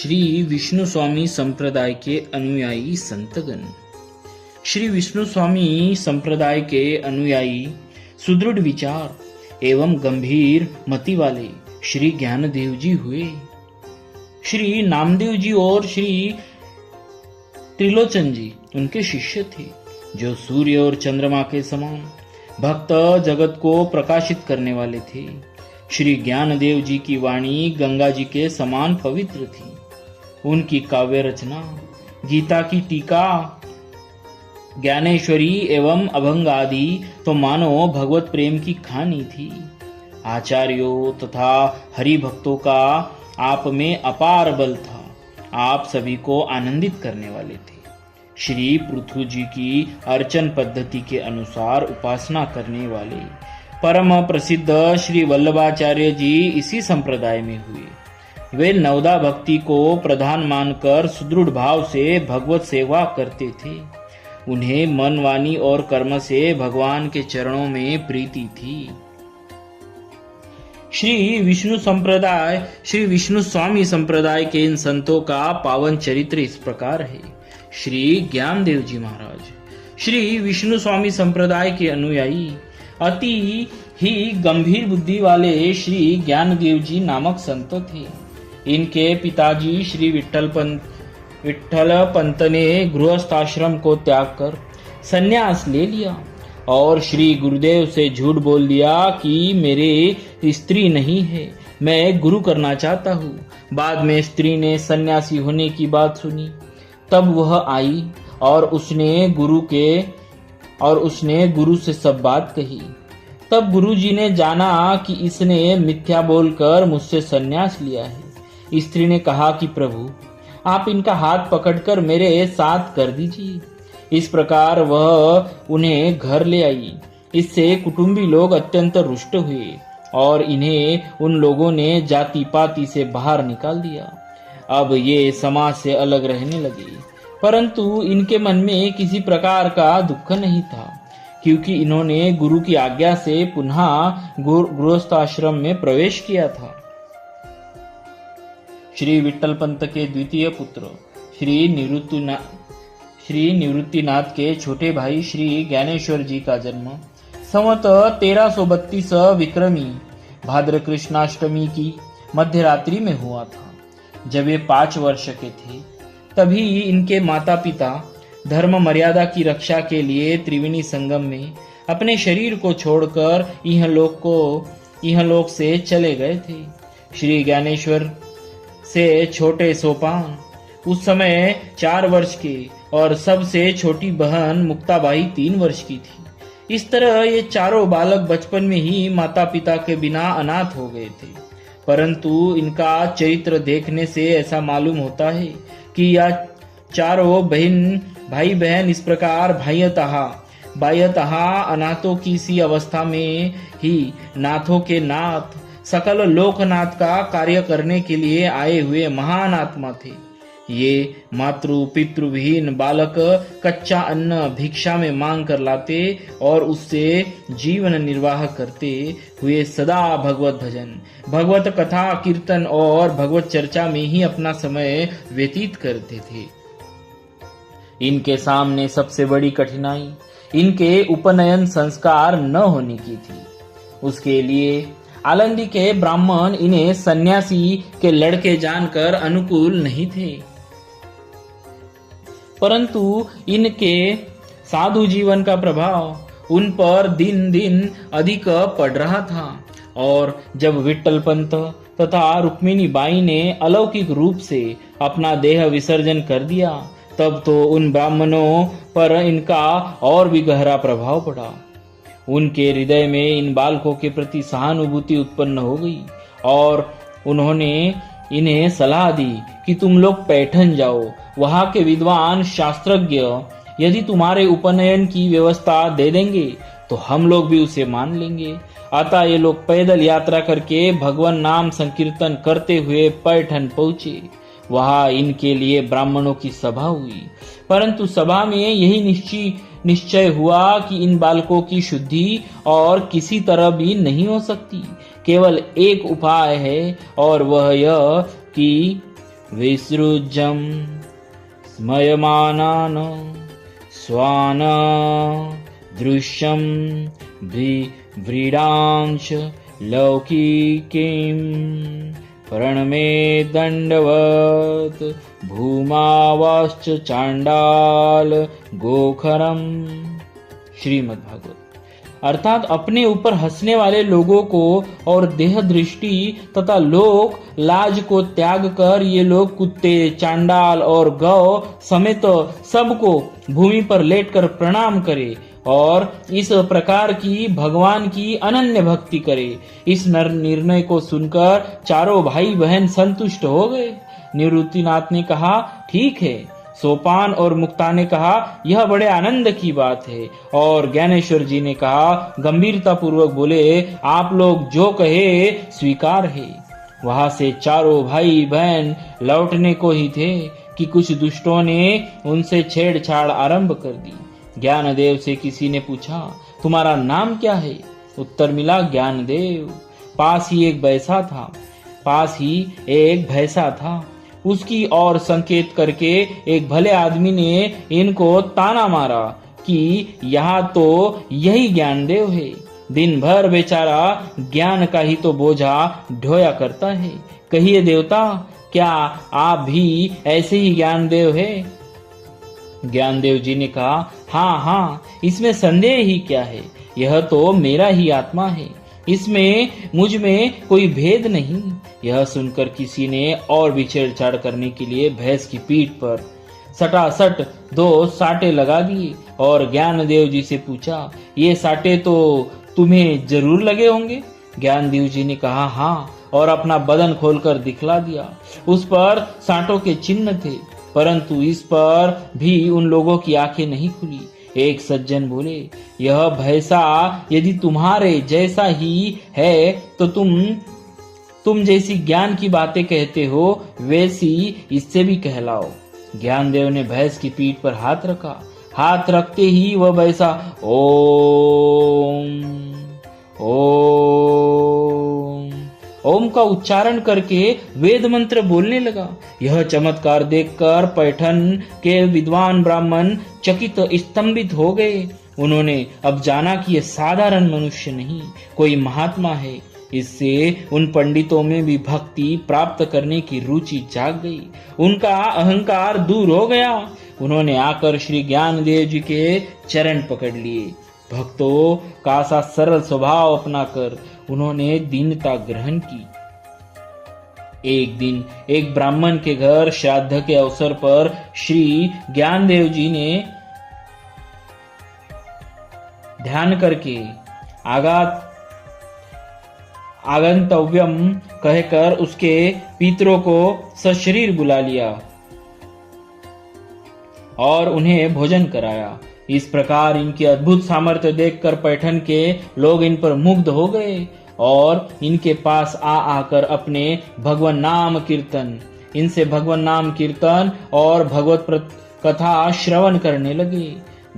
श्री विष्णु स्वामी संप्रदाय के अनुयायी संतगण। श्री विष्णु स्वामी संप्रदाय के अनुयायी सुदृढ़ विचार एवं गंभीर मति वाले श्री ज्ञानदेव जी हुए। श्री नामदेव जी और श्री त्रिलोचन जी उनके शिष्य थे, जो सूर्य और चंद्रमा के समान भक्त जगत को प्रकाशित करने वाले थे। श्री ज्ञानदेव जी की वाणी गंगा जी के समान पवित्र थी। उनकी काव्य रचना, गीता की टीका, ज्ञानेश्वरी एवं अभंग आदि तो मानो भगवत प्रेम की खानी थी। आचार्यों तथा हरि भक्तों का आप में अपार बल था। आप सभी को आनंदित करने वाले थे। श्री पृथु जी की अर्चन पद्धति के अनुसार उपासना करने वाले परम प्रसिद्ध श्री वल्लभाचार्य जी इसी संप्रदाय में हुए। वे नवदा भक्ति को प्रधान मानकर सुदृढ़ भाव से भगवत सेवा करते थे। उन्हें मन, वाणी और कर्म से भगवान के चरणों में प्रीति थी। श्री विष्णु संप्रदाय, श्री विष्णु स्वामी संप्रदाय के इन संतों का पावन चरित्र इस प्रकार है। श्री ज्ञानदेव जी महाराज श्री विष्णु स्वामी संप्रदाय के अनुयायी अति ही गंभीर बुद्धि वाले श्री ज्ञानदेव जी नामक संत थे। इनके पिताजी श्री विठल पंत ने गृहस्थाश्रम को त्याग कर संन्यास ले लिया और श्री गुरुदेव से झूठ बोल दिया कि मेरे स्त्री नहीं है, मैं गुरु करना चाहता हूँ। बाद में स्त्री ने सन्यासी होने की बात सुनी, तब वह आई और उसने गुरु से सब बात कही। तब गुरुजी ने जाना कि इसने मिथ्या बोलकर मुझसे सन्यास लिया है। स्त्री ने कहा कि प्रभु, आप इनका हाथ पकड़कर मेरे साथ कर दीजिए। इस प्रकार वह उन्हें घर ले आई। इससे कुटुंबी लोग अत्यंत रुष्ट हुए और इन्हें उन लोगों ने जाति पाति से बाहर निकाल दिया। अब ये समाज से अलग रहने लगे, परंतु इनके मन में किसी प्रकार का दुख नहीं था, क्योंकि इन्होंने गुरु की आज्ञा से पुनः गृहस्थाश्रम में प्रवेश किया था। श्री विठल पंत के द्वितीय पुत्र श्री निवृत्तिनाथ के छोटे भाई श्री ज्ञानेश्वर जी का जन्म संवत 1332 विक्रमी भाद्र कृष्णाष्टमी की मध्यरात्रि में हुआ था। जब ये 5 वर्ष के थे, तभी इनके माता पिता धर्म मर्यादा की रक्षा के लिए त्रिवेणी संगम में अपने शरीर को छोड़कर इहलोक से चले गए थे। श्री ज्ञानेश्वर से छोटे सोपान उस समय 4 वर्ष के और सबसे छोटी बहन मुक्ताबाई 3 वर्ष की थी। इस तरह ये चारों बालक बचपन में ही माता पिता के बिना अनाथ हो गए थे। परंतु इनका चरित्र देखने से ऐसा मालूम होता है कि यह चारों भाई बहन इस प्रकार बाह्यतः अनाथों की सी अवस्था में ही नाथों के नाथ, सकल लोकनाथ का कार्य करने के लिए आए हुए महान आत्मा थे। ये मातृ पितृ विहीन बालक कच्चा अन्न भिक्षा में मांग कर लाते और उससे जीवन निर्वाह करते हुए सदा भगवत भजन, भगवत कथा, कीर्तन और भगवत चर्चा में ही अपना समय व्यतीत करते थे। इनके सामने सबसे बड़ी कठिनाई इनके उपनयन संस्कार न होने की थी। उसके लिए आलंदी के ब्राह्मण इन्हें सन्यासी के लड़के जानकर अनुकूल नहीं थे, परंतु इनके साधु जीवन का प्रभाव उन पर दिन दिन अधिक पड़ रहा था। और जब विठल पंत तथा रुक्मिणी बाई ने अलौकिक रूप से अपना देह विसर्जन कर दिया, तब तो उन ब्राह्मणों पर इनका और भी गहरा प्रभाव पड़ा। उनके हृदय में इन बालकों के प्रति सहानुभूति उत्पन्न हो गई और उन्होंने इन्हें सलाह दी कि तुम लोग पैठन जाओ। वहां के विद्वान शास्त्रज्ञ यदि तुम्हारे उपनयन की व्यवस्था दे देंगे तो हम लोग भी उसे मान लेंगे। अतः ये लोग पैदल यात्रा करके भगवान नाम संकीर्तन करते हुए पैठन पहुंचे। वहां इनके लिए ब्राह्मणों की सभा हुई, परंतु सभा में यही निश्चय हुआ कि इन बालकों की शुद्धि और किसी तरह भी नहीं हो सकती। केवल एक उपाय है और वह यह कि विसृज्यं स्मयमानान् स्वान् दृश्यं व्रीडांश लौकिकीं प्रणमे दंडवत भूमावाश्च चांडाल गोखरम। श्रीमद्भागवत। अर्थात अपने ऊपर हंसने वाले लोगों को और देह दृष्टि तथा लोक लाज को त्याग कर ये लोग कुत्ते, चांडाल और गौ समेत सबको भूमि पर लेटकर प्रणाम करे और इस प्रकार की भगवान की अनन्य भक्ति करे। इस निर्णय को सुनकर चारों भाई बहन संतुष्ट हो गए। निवृत्तिनाथ ने कहा, ठीक है। सोपान और मुक्ता ने कहा, यह बड़े आनंद की बात है। और ज्ञानेश्वर जी ने कहा, गंभीरता पूर्वक बोले, आप लोग जो कहे स्वीकार है। वहां से चारों भाई बहन लौटने को ही थे कि कुछ दुष्टों ने उनसे छेड़छाड़ आरंभ कर दी। ज्ञानदेव से किसी ने पूछा, तुम्हारा नाम क्या है? उत्तर मिला, ज्ञानदेव। पास ही एक भैंसा था। उसकी ओर संकेत करके एक भले आदमी ने इनको ताना मारा कि यहाँ तो यही ज्ञानदेव है। दिन भर बेचारा ज्ञान का ही तो बोझा ढोया करता है। कहिए देवता, क्या आप भी ऐसे ही ज्ञानदेव है? ज्ञानदेव जी ने कहा, हाँ, इसमें संदेह ही क्या है। यह तो मेरा ही आत्मा है, इसमें मुझ में कोई भेद नहीं। यह सुनकर किसी ने और भी छेड़छाड़ करने के लिए भैंस की पीठ पर सटासट 2 साटे लगा दिए और ज्ञानदेव जी से पूछा, ये साटे तो तुम्हें जरूर लगे होंगे? ज्ञानदेव जी ने कहा, हाँ, और अपना बदन खोलकर दिखला दिया। उस पर साटों के चिन्ह थे, परंतु इस पर भी उन लोगों की आंखें नहीं खुली। एक सज्जन बोले, यह भैंसा यदि तुम्हारे जैसा ही है तो तुम जैसी ज्ञान की बातें कहते हो वैसी इससे भी कहलाओ। ज्ञानदेव ने भैंस की पीठ पर हाथ रखा। हाथ रखते ही वह भैंसा ओम का उच्चारण करके वेद मंत्र बोलने लगा। यह चमत्कार देखकर पैठन के विद्वान ब्राह्मण चकित स्तंभित हो गए। उन्होंने अब जाना कि यह साधारण मनुष्य नहीं, कोई महात्मा है। इससे उन पंडितों में भी भक्ति प्राप्त करने की रुचि जाग गई। उनका अहंकार दूर हो गया। उन्होंने आकर श्री ज्ञानदेव जी के चरण पकड़ लिए। भक्तों का सा सरल स्वभाव अपनाकर उन्होंने दीनता ग्रहण की। एक दिन एक ब्राह्मण के घर श्राद्ध के अवसर पर श्री ज्ञानदेव जी ने ध्यान करके आगंतव्यम कहकर उसके पितरों को सशरीर बुला लिया और उन्हें भोजन कराया। इस प्रकार इनकी अद्भुत सामर्थ्य देखकर पैठन के लोग इन पर मुग्ध हो गए और इनके पास आकर अपने भगवान नाम कीर्तन और भगवत कथा श्रवण करने लगे।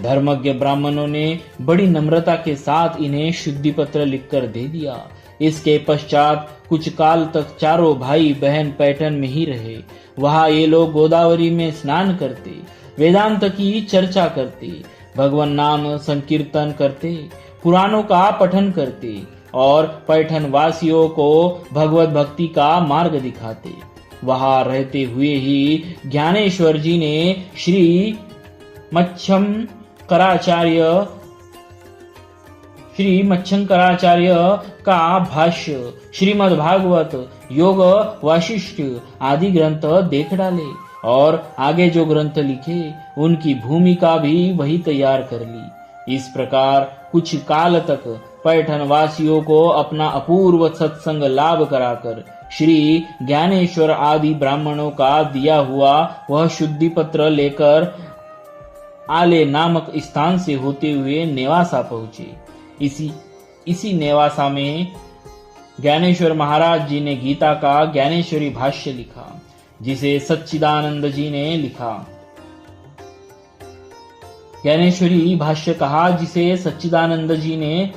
धर्मज्ञ ब्राह्मणों ने बड़ी नम्रता के साथ इन्हें शुद्धि पत्र लिखकर दे दिया। इसके पश्चात कुछ काल तक चारों भाई बहन पैठन में ही रहे। वहां ये लोग गोदावरी में स्नान करते, वेदांत की चर्चा करते, भगवान नाम संकीर्तन करते, पुराणों का पठन करते और पैठन वासियों को भगवत भक्ति का मार्ग दिखाते। वहां रहते हुए ही ज्ञानेश्वर जी ने श्री मच्छंकराचार्य का भाष्य, श्रीमद् भागवत, योग वाशिष्ठ आदि ग्रंथ देख डाले और आगे जो ग्रंथ लिखे उनकी भूमिका भी वही तैयार कर ली। इस प्रकार कुछ काल तक पैठन वासियों को अपना अपूर्व सत्संग लाभ कराकर श्री ज्ञानेश्वर आदि ब्राह्मणों का दिया हुआ वह शुद्धि पत्र लेकर आले नामक स्थान से होते हुए नेवासा पहुंचे। इसी नेवासा में ज्ञानेश्वर महाराज जी ने गीता का ज्ञानेश्वरी भाष्य लिखा, जिसे सच्चिदानंद जी ने लिखा। ज्ञानेश्वरी भाष्य कहा जिसे सच्चिदानंद जी ने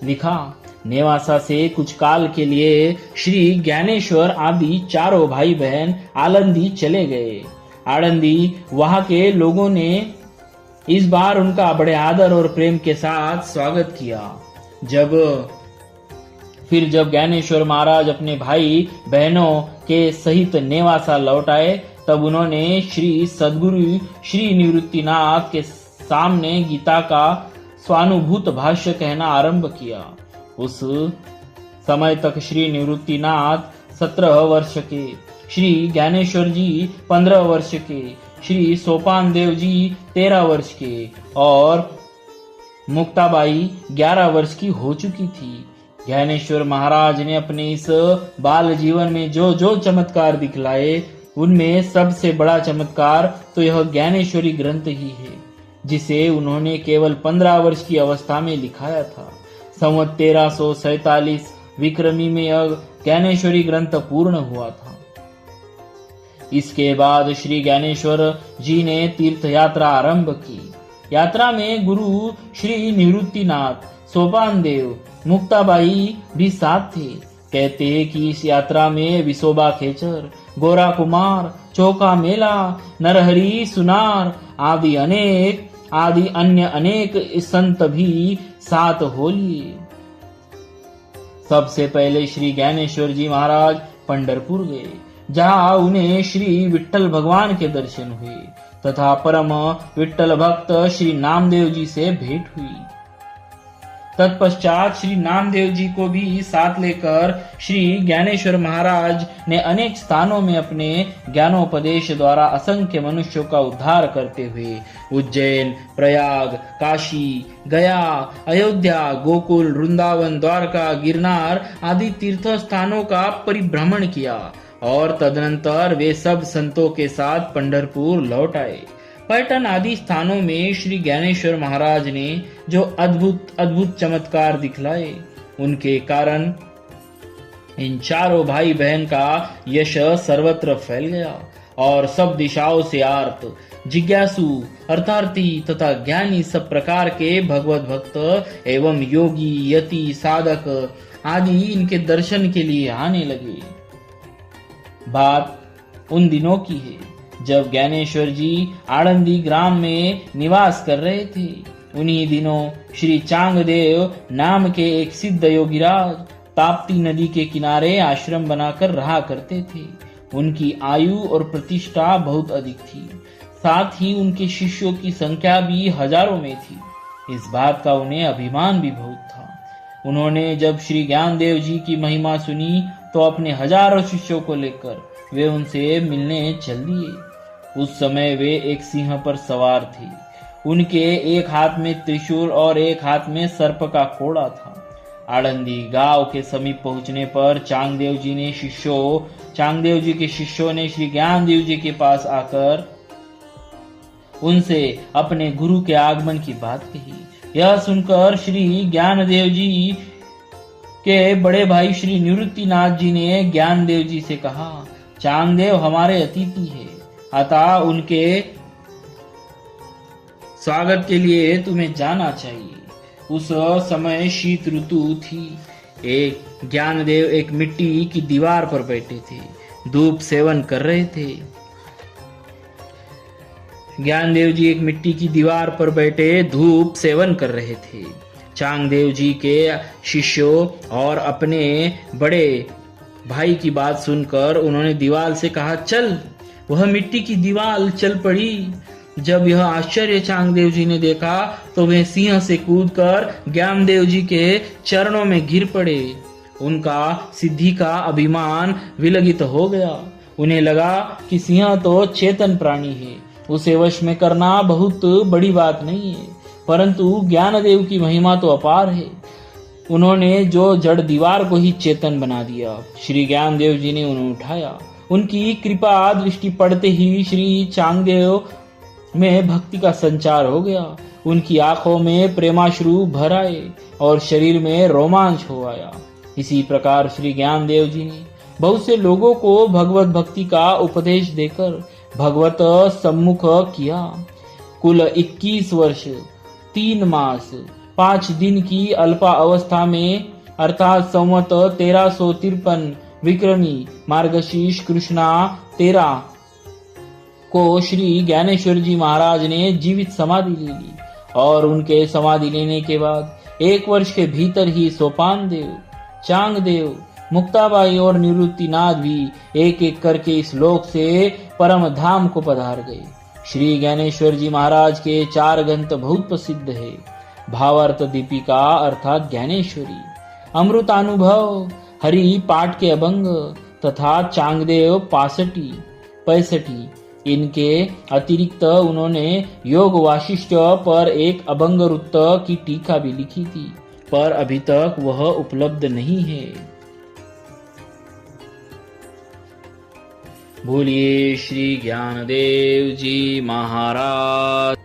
लिखा। नेवासा से कुछ काल के लिए श्री ज्ञानेश्वर आदि चारों भाई बहन आलंदी चले गए। आनंदी वहां के लोगों ने इस बार उनका बड़े आदर और प्रेम के साथ स्वागत किया। जब ज्ञानेश्वर महाराज अपने भाई बहनों के सहित नेवासा लौट आए, तब उन्होंने श्री सद्गुरु श्री निवृत्तिनाथ के सामने गीता का स्वानुभूत भाष्य कहना आरंभ किया। उस समय तक श्री निवृत्तिनाथ 17 वर्ष के, श्री ज्ञानेश्वर जी 15 वर्ष के, श्री सोपान देव जी 13 वर्ष के और मुक्ताबाई 11 वर्ष की हो चुकी थी। ज्ञानेश्वर महाराज ने अपने इस बाल जीवन में जो जो चमत्कार दिखलाए, उनमें सबसे बड़ा चमत्कार तो यह ज्ञानेश्वरी ग्रंथ ही है, जिसे उन्होंने केवल 15 वर्ष की अवस्था में लिखाया था। संवत 1347 विक्रमी में यह ज्ञानेश्वरी ग्रंथ पूर्ण हुआ था। इसके बाद श्री ज्ञानेश्वर जी ने तीर्थ यात्रा आरंभ की। यात्रा में गुरु श्री निवृत्तिनाथ, सोपान देव, मुक्ताबाई भी साथ थे। कहते हैं कि इस यात्रा में विसोबा खेचर, गोरा कुमार, चौका मेला, नरहरि सुनार आदि अन्य अनेक संत भी साथ हो लिए। सबसे पहले श्री ज्ञानेश्वर जी महाराज पंढरपुर गए, जहां उन्हें श्री विट्ठल भगवान के दर्शन हुए तथा परम विट्ठल भक्त श्री नामदेव जी से भेंट हुई। तत्पश्चात श्री नामदेव जी को भी साथ लेकर श्री ज्ञानेश्वर महाराज ने अनेक स्थानों में अपने ज्ञानोपदेश द्वारा असंख्य मनुष्यों का उद्धार करते हुए उज्जैन, प्रयाग, काशी, गया, अयोध्या, गोकुल, वृंदावन, द्वारका, गिरनार आदि तीर्थ स्थानों का परिभ्रमण किया और तदनंतर वे सब संतों के साथ पंढरपुर लौट आए। पर्यटन आदि स्थानों में श्री ज्ञानेश्वर महाराज ने जो अद्भुत चमत्कार दिखलाए, उनके कारण इन चारों भाई बहन का यश सर्वत्र फैल गया और सब दिशाओं से आर्त, जिज्ञासु, अर्थार्थी तथा ज्ञानी सब प्रकार के भगवत भक्त एवं योगी, यति, साधक आदि इनके दर्शन के लिए आने लगे। बात उन दिनों की है जब ज्ञानेश्वर जी आनंदी ग्राम में निवास कर रहे थे। उन्हीं दिनों श्री चांगदेव नाम के एक सिद्ध योगीराज ताप्ती नदी के किनारे आश्रम बनाकर रहा करते थे। उनकी आयु और प्रतिष्ठा बहुत अधिक थी, साथ ही उनके शिष्यों की संख्या भी हजारों में थी। इस बात का उन्हें अभिमान भी बहुत था। उन्होंने जब श्री ज्ञानदेव जी की महिमा सुनी तो अपने हजारों शिष्यों को लेकर वे उनसे मिलने चल दिए। उस समय वे एक सिंह पर सवार थे। उनके एक हाथ में त्रिशूल और एक हाथ में सर्प का कोड़ा था। आनंदी गांव के समीप पहुंचने पर चांगदेव जी के शिष्यों ने श्री ज्ञानदेव जी के पास आकर उनसे अपने गुरु के आगमन की बात कही। यह सुनकर श्री ज्ञानदेव जी के बड़े भाई श्री निवृत्तिनाथ जी ने ज्ञानदेव जी से कहा, चांगदेव हमारे अतिथि है, अतः उनके स्वागत के लिए तुम्हें जाना चाहिए। उस समय शीत ऋतु थी। एक ज्ञानदेव एक मिट्टी की दीवार पर बैठे थे, धूप सेवन कर रहे थे। ज्ञानदेव जी एक मिट्टी की दीवार पर बैठे धूप सेवन कर रहे थे। चांगदेव जी के शिष्यों और अपने बड़े भाई की बात सुनकर उन्होंने दीवार से कहा, चल। वह मिट्टी की दीवार चल पड़ी। जब यह आश्चर्य चांगदेव जी ने देखा तो वे सिंह से कूदकर ज्ञानदेव जी के चरणों में गिर पड़े। उनका सिद्धि का अभिमान विलगित हो गया। उन्हें लगा कि सिंह तो चेतन प्राणी है, उसे वश में करना बहुत बड़ी बात नहीं है, परंतु ज्ञानदेव की महिमा तो अपार है। उन्होंने जो जड़ दीवार को ही चेतन बना दिया। श्री ज्ञानदेव जी ने उन्हें उठाया। उनकी कृपा दृष्टि पड़ते ही श्री चांगदेव में भक्ति का संचार हो गया। उनकी आंखों में प्रेमाश्रु भर आए और शरीर में रोमांच हो आया। इसी प्रकार श्री ज्ञानदेव जी ने बहुत से लोगों को भगवत भक्ति का उपदेश देकर भगवत सम्मुख किया। कुल 21 वर्ष 3 मास 5 दिन की अल्पा अवस्था में अर्थात संवत 1353 विक्रमी मार्गशीर्ष कृष्णा 13 को श्री ज्ञानेश्वर जी महाराज ने जीवित समाधि ले ली और उनके समाधि लेने के बाद 1 वर्ष के भीतर ही सोपान देव, चांग देव, मुक्ताबाई और निवृत्तिनाथ भी एक एक करके इस लोक से परम धाम को पधार गए। श्री ज्ञानेश्वर जी महाराज के 4 ग्रंथ बहुत प्रसिद्ध है। भावार्थ दीपिका अर्थात ज्ञानेश्वरी, अमृतानुभव, हरि पाठ के अभंग तथा चांगदेव 65। इनके अतिरिक्त उन्होंने योग वाशिष्ठ पर एक अभंग रुत्त की टीका भी लिखी थी, पर अभी तक वह उपलब्ध नहीं है। बोलिए श्री ज्ञानदेव जी महाराज।